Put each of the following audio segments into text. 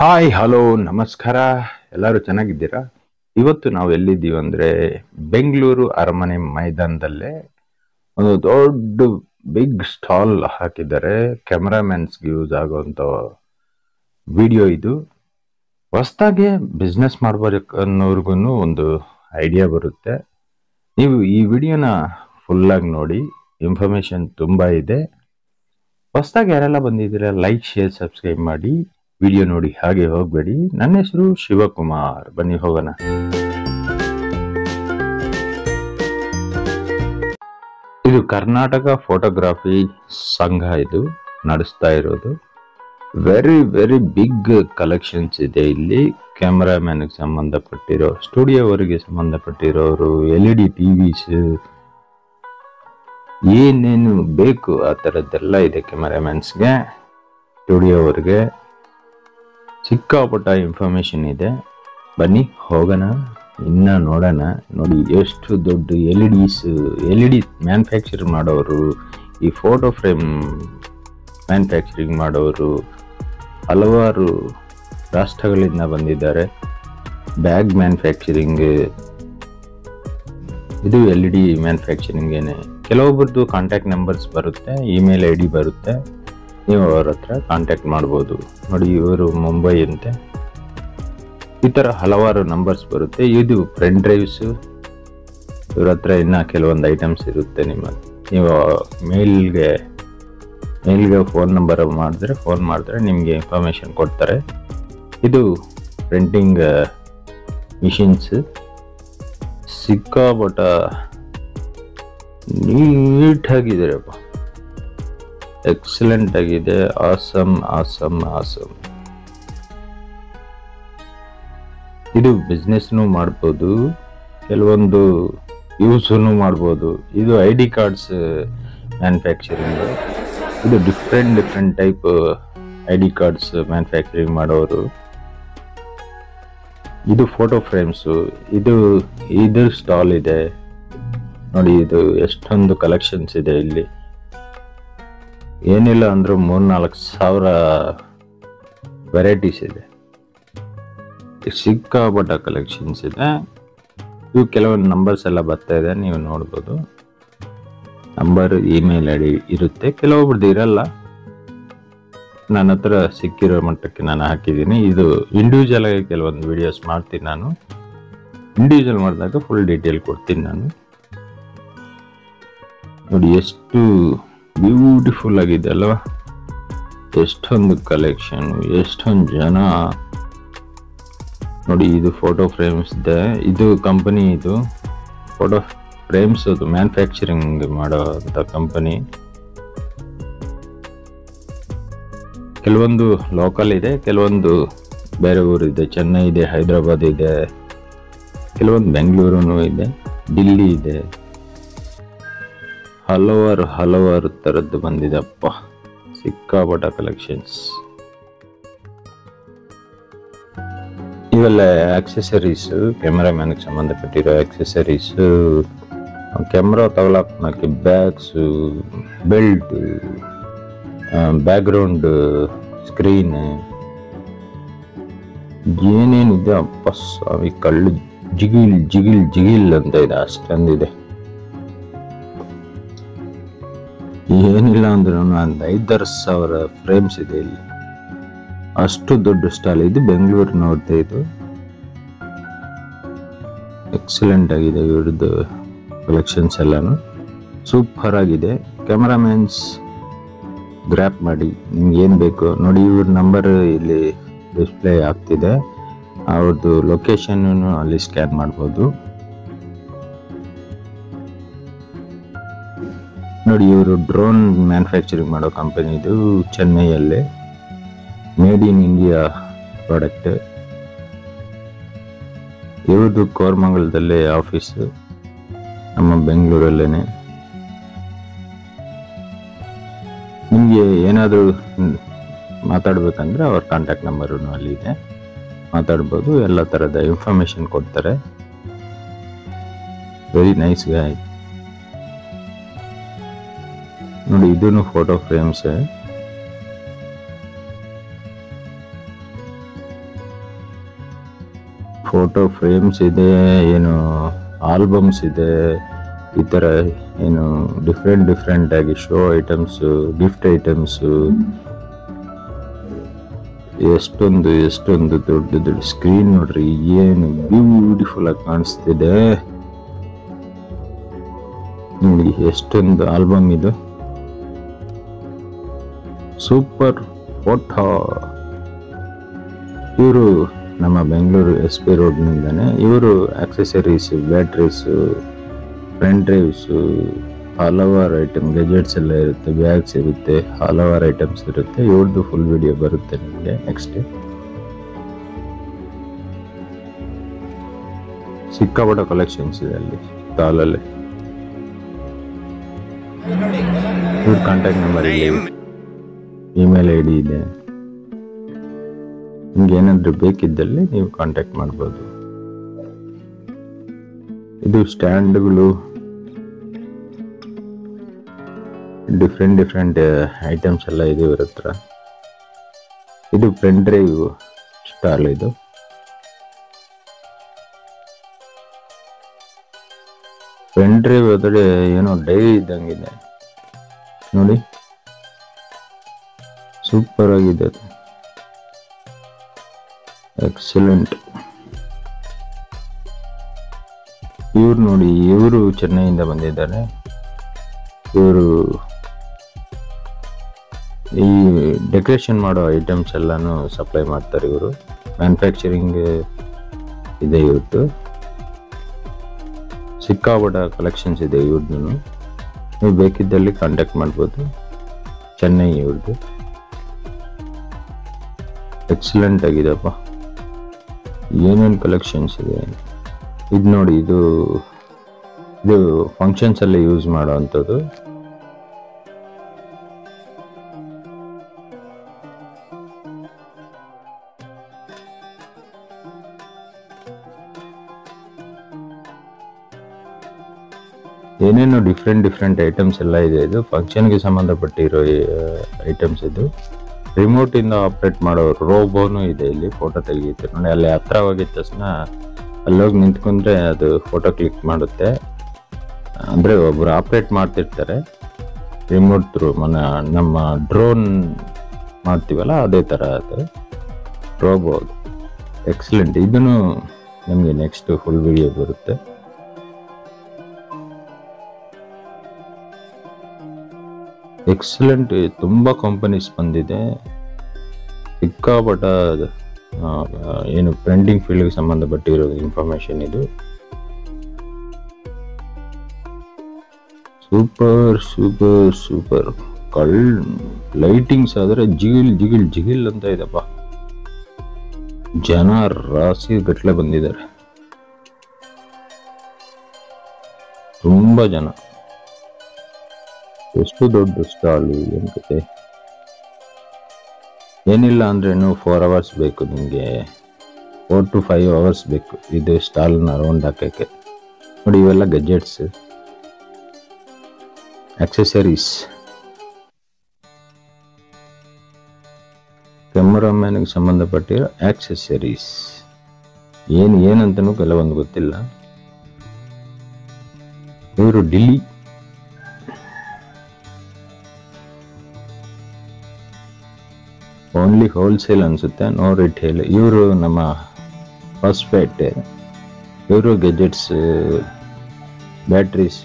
Hi hello ನಮಸ್ಕಾರ. ಎಲ್ಲರೂ ಚೆನ್ನಾಗಿದ್ದೀರಾ? ಇವತ್ತು ನಾವು ಎಲ್ಲಿದ್ದೀವಿ ಅಂದ್ರೆ ಬೆಂಗಳೂರು ಅರಮನೆ ಮೈದಾನದಲ್ಲೇ ಒಂದು ದೊಡ್ಡ ಬಿಗ್ ಸ್ಟಾಲ್ ಹಾಕಿದ್ದಾರೆ. ಕ್ಯಾಮರಾಮನ್ಸ್ಗೆ ಯೂಸ್ ಆಗುವಂತ ವಿಡಿಯೋ ಇದು. ಹೊಸದಾಗಿ ಬಿಸ್ನೆಸ್ ಮಾಡ್ಬೇಕು ಅನ್ನೋರ್ಗು ಒಂದು ಐಡಿಯಾ ಬರುತ್ತೆ. ನೀವು ಈ ವಿಡಿಯೋನ ಫುಲ್ ಆಗಿ ನೋಡಿ, ಇನ್ಫಾರ್ಮೇಶನ್ ತುಂಬಾ ಇದೆ. ಹೊಸದಾಗಿ ಯಾರೆಲ್ಲ ಬಂದಿದ್ದೀರಾ ಲೈಕ್ ಶೇರ್ ಸಬ್ಸ್ಕ್ರೈಬ್ ಮಾಡಿ, ವಿಡಿಯೋ ನೋಡಿ ಹಾಗೆ ಹೋಗ್ಬೇಡಿ. ನನ್ನ ಹೆಸರು ಶಿವಕುಮಾರ್. ಬನ್ನಿ ಹೋಗೋಣ. ಇದು ಕರ್ನಾಟಕ ಫೋಟೋಗ್ರಫಿ ಸಂಘ ಇದು ನಡೆಸ್ತಾ ಇರೋದು. ವೆರಿ ವೆರಿ ಬಿಗ್ ಕಲೆಕ್ಷನ್ಸ್ ಇದೆ ಇಲ್ಲಿ. ಕ್ಯಾಮರಾಮನ್ ಸಂಬಂಧಪಟ್ಟಿರೋ, ಸ್ಟುಡಿಯೋವರೆಗೆ ಸಂಬಂಧಪಟ್ಟಿರೋರು, LED TVs, ಏನೇನು ಬೇಕು ಆ ಥರದ್ದೆಲ್ಲ ಇದೆ ಕ್ಯಾಮರಾಮನ್ಸ್ಗೆ, ಸ್ಟುಡಿಯೋವರೆಗೆ. ಸಿಕ್ಕಾಪಟ್ಟ ಇನ್ಫಾರ್ಮೇಶನ್ ಇದೆ. ಬನ್ನಿ ಹೋಗೋಣ, ಇನ್ನ ನೋಡೋಣ. ನೋಡಿ ಎಷ್ಟು ದೊಡ್ಡ LED ಮ್ಯಾನುಫ್ಯಾಕ್ಚರ್ ಮಾಡೋರು, ಈ ಫೋಟೋ ಫ್ರೇಮ್ ಮ್ಯಾನುಫ್ಯಾಕ್ಚರಿಂಗ್ ಮಾಡೋರು ಹಲವಾರು ರಾಷ್ಟ್ರಗಳಿಂದ ಬಂದಿದ್ದಾರೆ. ಬ್ಯಾಗ್ ಮ್ಯಾನುಫ್ಯಾಕ್ಚರಿಂಗ್, ಇದು LED ಮ್ಯಾನುಫ್ಯಾಕ್ಚರಿಂಗ್ ಏನೇ. ಕೆಲವೊಬ್ಬರದ್ದು ಕಾಂಟ್ಯಾಕ್ಟ್ ನಂಬರ್ಸ್ ಬರುತ್ತೆ, ಇಮೇಲ್ ID ಬರುತ್ತೆ, ನೀವು ಅವ್ರ ಹತ್ರ ಕಾಂಟ್ಯಾಕ್ಟ್ ಮಾಡ್ಬೋದು. ನೋಡಿ ಇವರು ಮುಂಬೈ ಅಂತೆ, ಈ ಥರ ಹಲವಾರು ನಂಬರ್ಸ್ ಬರುತ್ತೆ. ಇದು ಪೆನ್ ಡ್ರೈವ್ಸ್, ಇವ್ರ ಹತ್ರ ಇನ್ನು ಕೆಲವೊಂದು ಐಟಮ್ಸ್ ಇರುತ್ತೆ. ನೀವು ಮೇಲ್ಗೆ ಫೋನ್ ನಂಬರ್ ಫೋನ್ ಮಾಡಿದ್ರೆ ನಿಮಗೆ ಇನ್ಫಾರ್ಮೇಶನ್ ಕೊಡ್ತಾರೆ. ಇದು ಪ್ರಿಂಟಿಂಗ್ ಮಿಷಿನ್ಸ್, ಸಿಕ್ಕಾಪಟ್ಟ ನೀಟಾಗಿದೆಯಪ್ಪ, ಎಕ್ಸಲೆಂಟ್ ಆಗಿದೆ. Awesome awesome awesome. ಇದು ಬಿಸ್ನೆಸ್ನು ಮಾಡ್ಬೋದು, ಕೆಲವೊಂದು ಯೂಸನ್ನು ಮಾಡ್ಬೋದು. ಇದು ID ಕಾರ್ಡ್ಸ್ ಮ್ಯಾನುಫ್ಯಾಕ್ಚರಿಂಗ್. ಇದು different type ID cards manufacturing ಮಾಡೋರು. ಇದು ಫೋಟೋ ಫ್ರೇಮ್ಸು. ಇದು ಸ್ಟಾಲ್ ಇದೆ ನೋಡಿ. ಇದು ಎಷ್ಟೊಂದು ಕಲೆಕ್ಷನ್ಸ್ ಇದೆ ಇಲ್ಲಿ. ಏನಿಲ್ಲ ಅಂದ್ರೂ 3-4 ಸಾವಿರ ವೆರೈಟೀಸ್ ಇದೆ. ಸಿಕ್ಕಾಪಟ್ಟ ಕಲೆಕ್ಷನ್ಸ್ ಇದೆ. ಇವು ಕೆಲವೊಂದು ನಂಬರ್ಸ್ ಎಲ್ಲ ಬರ್ತಾ ಇದೆ, ನೀವು ನೋಡ್ಬೋದು. ನಂಬರ್, ಇಮೇಲ್ ID ಇರುತ್ತೆ, ಕೆಲವೊಬ್ರದ್ದು ಇರಲ್ಲ. ನನ್ನ ಹತ್ರ ಸಿಕ್ಕಿರೋ ಮಟ್ಟಕ್ಕೆ ನಾನು ಹಾಕಿದ್ದೀನಿ. ಇದು ಇಂಡಿವಿಜುವಲ್ ಆಗಿ ಕೆಲವೊಂದು ವಿಡಿಯೋಸ್ ಮಾಡ್ತೀನಿ ನಾನು. ಇಂಡಿವಿಜುವಲ್ ಮಾಡಿದಾಗ ಫುಲ್ ಡೀಟೇಲ್ ಕೊಡ್ತೀನಿ ನಾನು. ನೋಡಿ ಎಷ್ಟು ಬ್ಯೂಟಿಫುಲ್ ಆಗಿದೆ ಅಲ್ವಾ? ಎಷ್ಟೊಂದು ಕಲೆಕ್ಷನ್, ಎಷ್ಟೊಂದು ಜನ. ನೋಡಿ ಇದು ಫೋಟೋ ಫ್ರೇಮ್ಸ್ ಇದೆ. ಇದು ಕಂಪನಿ, ಇದು ಫೋಟೋ ಫ್ರೇಮ್ಸ್ ಅದು ಮ್ಯಾನುಫ್ಯಾಕ್ಚರಿಂಗ್ ಮಾಡೋ ಅಂತ ಕಂಪನಿ. ಕೆಲವೊಂದು ಲೋಕಲ್ ಇದೆ, ಕೆಲವೊಂದು ಬೇರೆ ಊರಿದೆ. ಚೆನ್ನೈ ಇದೆ, ಹೈದರಾಬಾದ್ ಇದೆ, ಕೆಲವೊಂದು ಬೆಂಗಳೂರು ಇದೆ, ದಿಲ್ಲಿ ಇದೆ. ಹಲವಾರು ಥರದ್ದು ಬಂದಿದೆ ಅಪ್ಪ, ಸಿಕ್ಕಾಪಟ್ಟ ಕಲೆಕ್ಷನ್ಸ್. ಇವೆಲ್ಲ ಆಕ್ಸೆಸರೀಸ್, ಕ್ಯಾಮರಾಮ್ಯಾನ್ಗೆ ಸಂಬಂಧಪಟ್ಟಿರೋ ಆಕ್ಸೆಸರೀಸ್. ಕ್ಯಾಮ್ರಾ ತಗೊಳಕ್ಕೆ ಬ್ಯಾಗ್ಸು, ಬೆಲ್ಟ್, ಬ್ಯಾಕ್ಗ್ರೌಂಡ್ ಸ್ಕ್ರೀನ್, ಏನೇನಿದೆ ಅಪ್ಪ ಸ್ವಾಮಿ. ಕಳ್ಳು ಜಿಗಿಲ್ ಅಂತ ಇದೆ, ಅಷ್ಟೊಂದಿದೆ. ಏನಿಲ್ಲ ಅಂದ್ರೆ ಒಂದು 5-6 ಸಾವಿರ ಫ್ರೇಮ್ಸ್ ಇದೆ ಇಲ್ಲಿ. ಅಷ್ಟು ದೊಡ್ಡ ಸ್ಟಾಲ್ ಇದು. ಬೆಂಗಳೂರು ನೋಡ್ತಾ, ಇದು ಎಕ್ಸಲೆಂಟ್ ಆಗಿದೆ. ಇವ್ರದ್ದು ಕಲೆಕ್ಷನ್ಸ್ ಎಲ್ಲಾನು ಸೂಪರ್ ಆಗಿದೆ. ಕ್ಯಾಮರಾಮನ್ಸ್ ಗ್ರ್ಯಾಪ್ ಮಾಡಿ, ನಿಮ್ಗೆ ಏನು ಬೇಕು ನೋಡಿ. ಇವ್ರ ನಂಬರ್ ಇಲ್ಲಿ ಡಿಸ್ಪ್ಲೇ ಆಗ್ತಿದೆ, ಅವ್ರದ್ದು ಲೊಕೇಶನ್ ಅಲ್ಲಿ ಸ್ಕ್ಯಾನ್ ಮಾಡ್ಬೋದು. ನೋಡಿ ಇವರು ಡ್ರೋನ್ ಮ್ಯಾನುಫ್ಯಾಕ್ಚರಿಂಗ್ ಮಾಡೋ ಕಂಪನಿ ಇದು, ಚೆನ್ನೈಯಲ್ಲಿ. Made in India product. ಇವ್ರದ್ದು ಕೋರಮಂಗಲದಲ್ಲೇ ಆಫೀಸ್, ನಮ್ಮ ಬೆಂಗಳೂರಲ್ಲೇನೆ. ನಿಮಗೆ ಏನಾದರೂ ಮಾತಾಡ್ಬೇಕಂದ್ರೆ ಅವ್ರ ಕಾಂಟ್ಯಾಕ್ಟ್ ನಂಬರು ಅಲ್ಲಿ ಇದೆ, ಮಾತಾಡ್ಬೋದು. ಎಲ್ಲ ಥರದ ಇನ್ಫಾರ್ಮೇಶನ್ ಕೊಡ್ತಾರೆ. Very nice ಗಾಯ್. ನೋಡಿ ಇದನ್ನು ಫೋಟೋ ಫ್ರೇಮ್ಸ್. ಫೋಟೋ ಫ್ರೇಮ್ಸ್ ಇದೆ, ಏನು ಆಲ್ಬಮ್ಸ್ ಇದೆ, ಈ ಥರ ಏನು ಡಿಫ್ರೆಂಟ್ ಆಗಿ ಶೋ ಐಟಮ್ಸು, ಗಿಫ್ಟ್ ಐಟಮ್ಸು, ಎಷ್ಟೊಂದು ದೊಡ್ಡ ಸ್ಕ್ರೀನ್ ನೋಡ್ರಿ, ಏನು ಬ್ಯೂಟಿಫುಲ್ ಆಗಿ ಕಾಣಿಸ್ತಿದೆ ನೋಡಿ. ಎಷ್ಟೊಂದು ಆಲ್ಬಮ್ ಇದು, ಸೂಪರ್ ಫೋಟೋ. ಇವರು ನಮ್ಮ ಬೆಂಗಳೂರು SP ರೋಡ್ನಿಂದಾನೆ. ಇವರು ಆಕ್ಸೆಸರೀಸ್, ಬ್ಯಾಟ್ರೀಸು, ಪೆನ್ ಡ್ರೈವ್ಸು, ಹಲವಾರು ಐಟಮ್ ಗೆಜೆಟ್ಸ್ ಎಲ್ಲ ಇರುತ್ತೆ, ಬ್ಯಾಗ್ಸ್ ಇರುತ್ತೆ, ಹಲವಾರು ಐಟಮ್ಸ್ ಇರುತ್ತೆ. ಇವ್ರದ್ದು ಫುಲ್ ವಿಡಿಯೋ ಬರುತ್ತೆ ನಿಮಗೆ ನೆಕ್ಸ್ಟ್. ಸಿಕ್ಕಾಪಟ್ಟೆ ಕಲೆಕ್ಷನ್ಸ್ ಇದೆ ಅಲ್ಲಿ ಸ್ಟಾಲಲ್ಲಿ. ಇವ್ರ ಕಾಂಟ್ಯಾಕ್ಟ್ ನಂಬರ್ ಇದೆ, ಇಮೇಲ್ ID ಇದೆ. ನಿಮ್ಗೆ ಏನಾದರೂ ಬೇಕಿದ್ದಲ್ಲಿ ನೀವು ಕಾಂಟ್ಯಾಕ್ಟ್ ಮಾಡ್ಬೋದು. ಇದು ಸ್ಟ್ಯಾಂಡ್ಗಳು, ಡಿಫ್ರೆಂಟ್ ಐಟಮ್ಸ್ ಎಲ್ಲ ಇದೆ ಇವ್ರ ಹತ್ರ. ಇದು ಪೆನ್ ಡ್ರೈವ್ ಸ್ಟಾಲ್. ಇದು ಪೆನ್ ಡ್ರೈವ್ ಅದಡೆ ಏನೋ ಡೈರಿ ಇದ್ದಂಗಿದೆ ನೋಡಿ, ಸೂಪರ್ ಆಗಿದೆ ಅದು, ಎಕ್ಸಲೆಂಟ್. ಇವ್ರು ನೋಡಿ, ಇವರು ಚೆನ್ನೈಯಿಂದ ಬಂದಿದ್ದಾರೆ. ಇವರು ಈ ಡೆಕೋರೇಷನ್ ಮಾಡೋ ಐಟಮ್ಸ್ ಎಲ್ಲಾನು ಸಪ್ಲೈ ಮಾಡ್ತಾರೆ. ಇವರು ಮ್ಯಾನುಫ್ಯಾಕ್ಚರಿಂಗ್ ಇದೆ ಇವ್ರದ್ದು. ಸಿಕ್ಕಾಪಟ್ಟೆ ಕಲೆಕ್ಷನ್ಸ್ ಇದೆ ಇವ್ರದ್ದು. ನೀವು ಬೇಕಿದ್ದಲ್ಲಿ ಕಾಂಟ್ಯಾಕ್ಟ್ ಮಾಡ್ಬೋದು. ಚೆನ್ನೈ ಇವ್ರದ್ದು. ಎಕ್ಸಲೆಂಟ್ ಆಗಿದೆಪ್ಪ, ಏನೇನು ಕಲೆಕ್ಷನ್ಸ್ ಇದೆ. ಇದು ನೋಡಿ, ಇದು ಫಂಕ್ಷನ್ಸ್ ಅಲ್ಲಿ ಯೂಸ್ ಮಾಡೋ ಅಂಥದ್ದು. ಏನೇನು ಡಿಫ್ರೆಂಟ್ ಐಟಮ್ಸ್ ಎಲ್ಲ ಇದೆ. ಇದು ಫಂಕ್ಷನ್ಗೆ ಸಂಬಂಧಪಟ್ಟಿರೋ ಐಟಮ್ಸ್. ಇದು ರಿಮೋಟ್ ಇಂದ ಆಪರೇಟ್ ಮಾಡೋ ರೋಬೋನು ಇದೆ. ಇಲ್ಲಿ ಫೋಟೋ ತೆಗಿಯುತ್ತೆ ನೋಡಿ, ಅಲ್ಲಿ ಹತ್ರ ಹೋಗಿದ ತಕ್ಷಣ ಅಲ್ಲೋಗಿ ನಿಂತ್ಕೊಂಡ್ರೆ ಅದು ಫೋಟೋ ಕ್ಲಿಕ್ ಮಾಡುತ್ತೆ. ಅಂದರೆ ಒಬ್ರು ಆಪರೇಟ್ ಮಾಡ್ತಿರ್ತಾರೆ ರಿಮೋಟ್ ಥ್ರೂ. ನಮ್ಮ ಡ್ರೋನ್ ಮಾಡ್ತೀವಲ್ಲ ಅದೇ ಥರ ಅದು ರೋಬೋ. ಎಕ್ಸಲೆಂಟ್. ಇದನ್ನು ನಮಗೆ ನೆಕ್ಸ್ಟ್ ಫುಲ್ ವಿಡಿಯೋ ಬರುತ್ತೆ. ಎಕ್ಸಲೆಂಟ್. ತುಂಬ ಕಂಪನೀಸ್ ಬಂದಿದೆ, ಸಿಕ್ಕಾಪಟ್ಟ ಏನು ಪ್ರಿಂಟಿಂಗ್ ಫೀಲ್ಡ್ಗೆ ಸಂಬಂಧಪಟ್ಟಿರೋ ಇನ್ಫಾರ್ಮೇಶನ್ ಇದು. ಸೂಪರ್. ಲೈಟಿಂಗ್ಸ್ ಆದ್ರೆ ಜಿಗಿಲ್ ಅಂತ ಇದೆಪ್ಪ. ಜನ ರಾಶಿ ಗಟ್ಲೆ ಬಂದಿದ್ದಾರೆ, ತುಂಬಾ ಜನ. ಎಷ್ಟು ದೊಡ್ಡ ಸ್ಟಾಲ್, ಏನ್ ಕತೆ. ಏನಿಲ್ಲ ಅಂದ್ರೆ 4 hours ಬೇಕು ನಿಮಗೆ, 4 to 5 hours ಬೇಕು ಇದು ಸ್ಟಾಲ್ನ ರೌಂಡ್ ಹಾಕಕ್ಕೆ. ನೋಡಿ, ಇವೆಲ್ಲ ಗೆಜೆಟ್ಸ್, ಆಕ್ಸೆಸರೀಸ್, ಕ್ಯಾಮರಾಮ್ಯಾನ್ಗೆ ಸಂಬಂಧಪಟ್ಟಿರೋ ಆಕ್ಸೆಸರೀಸ್. ಏನಂತನೂ ಕೆಲವೊಂದು ಗೊತ್ತಿಲ್ಲ. ಇವರು ಡಿಲ್ಲಿ ಓನ್ಲಿ ಹೋಲ್ಸೇಲ್ ಅನ್ಸುತ್ತೆ, ನೋ ರಿಟೇಲ್. ಇವರು ನಮ್ಮ ಫಾಸ್ಫೇಟ್. ಇವರು ಗೆಜೆಟ್ಸ್, ಬ್ಯಾಟ್ರೀಸ್,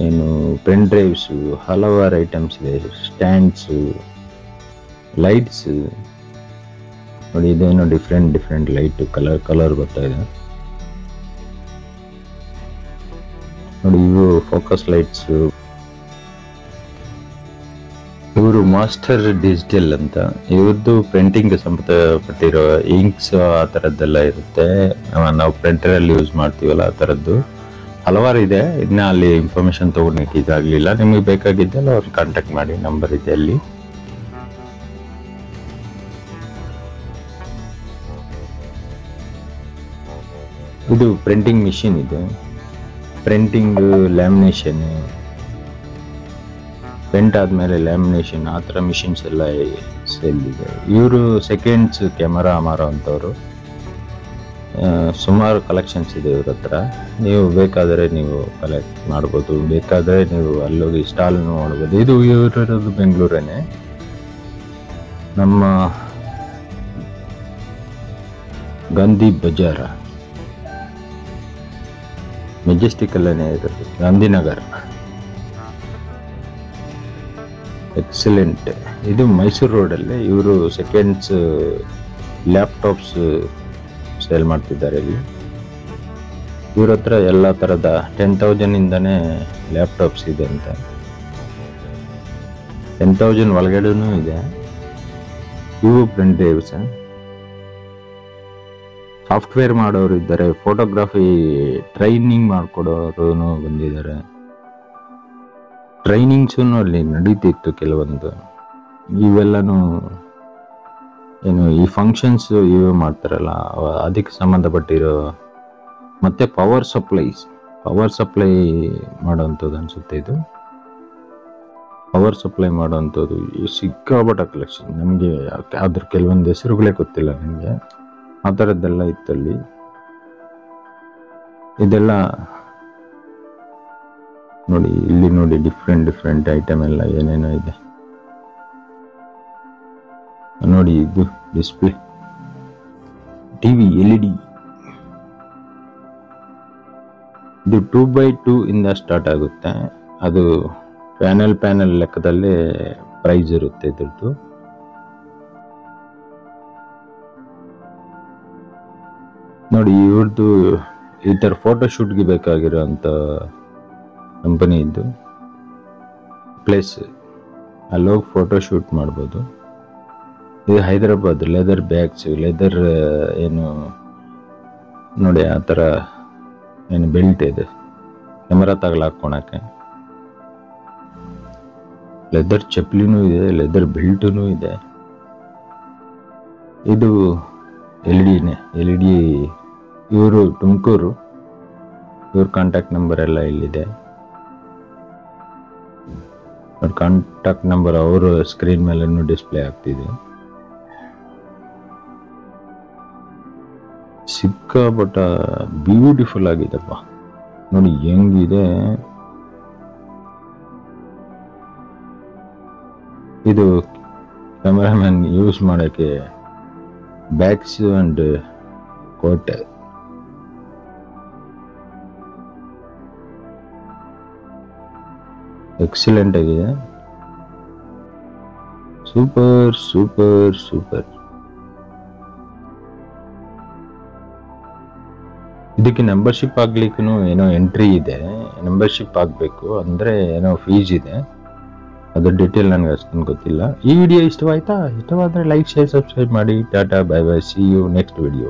ಏನು ಪೆನ್ ಡ್ರೈವ್ಸು, ಹಲವಾರು ಐಟಮ್ಸ್ ಇದೆ. ಸ್ಟ್ಯಾಂಡ್ಸು, ಲೈಟ್ಸ್ ನೋಡಿ. ಇದೇನೋ ಡಿಫ್ರೆಂಟ್ ಲೈಟ್, ಕಲರ್ ಬರ್ತಾ ಇದೆ ನೋಡಿ. ಇವು ಫೋಕಸ್ ಲೈಟ್ಸ್. ಇವರು ಮಾಸ್ಟರ್ ಡಿಜಿಟಲ್ ಅಂತ. ಇವ್ರದ್ದು ಪ್ರಿಂಟಿಂಗ್ ಸಂಬಂಧಪಟ್ಟಿರೋ ಇಂಕ್ಸ್ ಆ ಥರದ್ದೆಲ್ಲ ಇರುತ್ತೆ. ನಾವು ಪ್ರಿಂಟರಲ್ಲಿ ಯೂಸ್ ಮಾಡ್ತೀವಲ್ಲ ಆ ಥರದ್ದು ಹಲವಾರು ಇದೆ. ಇನ್ನು ಅಲ್ಲಿ ಇನ್ಫಾರ್ಮೇಶನ್ ತಗೊಳಕ್ಕೆ ಇದಾಗಲಿಲ್ಲ. ನಿಮಗೆ ಬೇಕಾಗಿದ್ದೆಲ್ಲ ಅವ್ರನ್ನ ಕಾಂಟ್ಯಾಕ್ಟ್ ಮಾಡಿ, ನಂಬರ್ ಇದೆ ಅಲ್ಲಿ. ಇದು ಪ್ರಿಂಟಿಂಗ್ ಮಿಷಿನ್ ಇದೆ. ಪ್ರಿಂಟಿಂಗ್, ಲ್ಯಾಮಿನೇಷನ್, ಪ್ರಿಂಟ್ ಆದಮೇಲೆ ಲ್ಯಾಮಿನೇಷನ್, ಆ ಥರ ಮಿಷಿನ್ಸ್ ಎಲ್ಲ ಸೇಲ್ ಇದೆ. ಇವರು ಸೆಕೆಂಡ್ಸ್ ಕ್ಯಾಮರಾ ಮಾರೋ ಅಂಥವ್ರು. ಸುಮಾರು ಕಲೆಕ್ಷನ್ಸ್ ಇದೆ ಇವ್ರ ಹತ್ರ. ನೀವು ಬೇಕಾದರೆ ನೀವು ಕಲೆಕ್ಟ್ ಮಾಡ್ಬೋದು, ಬೇಕಾದರೆ ನೀವು ಅಲ್ಲೋಗಿ ಸ್ಟಾಲ್ ನೋಡ್ಬೋದು. ಇದು ಇರೋದು ಬೆಂಗಳೂರೇನೆ, ನಮ್ಮ ಗಾಂಧಿ ಬಜಾರ, ಮೆಜೆಸ್ಟಿಕ್ ಅಲ್ಲೇ ಇರೋದು, ಗಾಂಧಿನಗರ. ಎಕ್ಸಲೆಂಟ್. ಇದು ಮೈಸೂರು ರೋಡಲ್ಲಿ ಇವರು ಸೆಕೆಂಡ್ಸ್ ಲ್ಯಾಪ್ಟಾಪ್ಸ್ ಸೇಲ್ ಮಾಡ್ತಿದ್ದಾರೆ. ಇಲ್ಲಿ ಇವ್ರ ಹತ್ರ ಎಲ್ಲ ಥರದ 10,000 ಇಂದನೇ ಲ್ಯಾಪ್ಟಾಪ್ಸ್ ಇದೆ ಅಂತ. 10,000 ಒಳಗಡೆನೂ ಇದೆ. ಇವು ಪೆನ್ ಡ್ರೈವ್ಸ್. ಸಾಫ್ಟ್ವೇರ್ ಮಾಡೋರು ಇದ್ದಾರೆ, ಫೋಟೋಗ್ರಫಿ ಟ್ರೈನಿಂಗ್ ಮಾಡಿಕೊಡೋರು ಬಂದಿದ್ದಾರೆ. ಟ್ರೈನಿಂಗ್ಸೂ ಅಲ್ಲಿ ನಡೀತಿತ್ತು ಕೆಲವೊಂದು. ಇವೆಲ್ಲನೂ ಏನು ಈ ಫಂಕ್ಷನ್ಸ್ ಇವೆ ಮಾಡ್ತಾರಲ್ಲ ಅದಕ್ಕೆ ಸಂಬಂಧಪಟ್ಟಿರೋ, ಮತ್ತೆ ಪವರ್ ಸಪ್ಲೈ ಮಾಡೋವಂಥದ್ದು ಅನ್ಸುತ್ತೆ. ಇದು ಪವರ್ ಸಪ್ಲೈ ಮಾಡೋವಂಥದ್ದು ಸಿಕ್ಕಾಪಟ್ಟ ಕಲೆಕ್ಷನ್. ನಮಗೆ ಅದ್ರ ಕೆಲವೊಂದು ಹೆಸರುಗಳೇ ಗೊತ್ತಿಲ್ಲ ನನಗೆ. ಆ ಥರದ್ದೆಲ್ಲ ಇತ್ತಲ್ಲಿ. ಇದೆಲ್ಲ ನೋಡಿ, ಇಲ್ಲಿ ನೋಡಿ ಡಿಫ್ರೆಂಟ್ ಐಟಮ್ ಎಲ್ಲ ಏನೇನೋ ಇದೆ ನೋಡಿ. ಇದು ಡಿಸ್ಪ್ಲೇ ಟಿವಿ LED. ಇದು 2x2 ಇಂದ ಸ್ಟಾರ್ಟ್ ಆಗುತ್ತೆ. ಅದು ಪ್ಯಾನಲ್ ಲೆಕ್ಕದಲ್ಲಿ ಪ್ರೈಸ್ ಇರುತ್ತೆ ಇದ್ರದ್ದು. ನೋಡಿ ಇವ್ರದ್ದು ಈ ಥರ ಫೋಟೋಶೂಟ್ಗೆ ಬೇಕಾಗಿರೋಂಥ ಕಂಪನಿ ಇದ್ದು ಪ್ಲೇಸ್. ಅಲ್ಲೋಗಿ ಫೋಟೋಶೂಟ್ ಮಾಡ್ಬೋದು. ಇದು ಹೈದರಾಬಾದ್ ಲೆದರ್ ಬ್ಯಾಗ್ಸ್, ಲೆದರ್ ಏನು ನೋಡಿ ಆ ಥರ ಏನು ಬೆಲ್ಟ್ ಇದೆ ಕ್ಯಾಮರಾ ತಗಲಾಕೋಣಕ್ಕೆ. ಲೆದರ್ ಚಪ್ಪಲಿನೂ ಇದೆ, ಲೆದರ್ ಬೆಲ್ಟೂ ಇದೆ. ಇದು LED. ಇವರು ತುಮಕೂರು. ಇವ್ರ ಕಾಂಟ್ಯಾಕ್ಟ್ ನಂಬರ್ ಎಲ್ಲ ಇಲ್ಲಿದೆ. ಅವ್ರ ಕಾಂಟ್ಯಾಕ್ಟ್ ನಂಬರ್ ಅವರು ಸ್ಕ್ರೀನ್ ಮೇಲೂ ಡಿಸ್ಪ್ಲೇ ಆಗ್ತಿದೆ. ಸಿಕ್ಕಾಪಟ್ಟ ಬ್ಯೂಟಿಫುಲ್ ಆಗಿದೆಪ್ಪ ನೋಡಿ ಹೆಂಗಿದೆ. ಇದು ಕ್ಯಾಮರಾಮನ್ ಯೂಸ್ ಮಾಡೋಕ್ಕೆ ಬ್ಯಾಗ್ಸ್ ಅಂಡ್ ಕೋಟ್. ಎಕ್ಸಲೆಂಟ್ ಆಗಿದೆ. ಸೂಪರ್. ಇದಕ್ಕೆ ಮೆಂಬರ್ಶಿಪ್ ಆಗ್ಲಿಕ್ಕೂ ಏನೋ ಎಂಟ್ರಿ ಇದೆ. ಮೆಂಬರ್ಶಿಪ್ ಆಗಬೇಕು ಅಂದರೆ ಏನೋ ಫೀಸ್ ಇದೆ. ಅದ್ರ ಡೀಟೇಲ್ ನನಗೆ ಅಷ್ಟೊಂದು ಗೊತ್ತಿಲ್ಲ. ಈ ವಿಡಿಯೋ ಇಷ್ಟವಾಯ್ತಾ? ಇಷ್ಟವಾದರೆ ಲೈಕ್, ಶೇರ್, ಸಬ್ಸ್ಕ್ರೈಬ್ ಮಾಡಿ. Tata, bye bye, see you next video.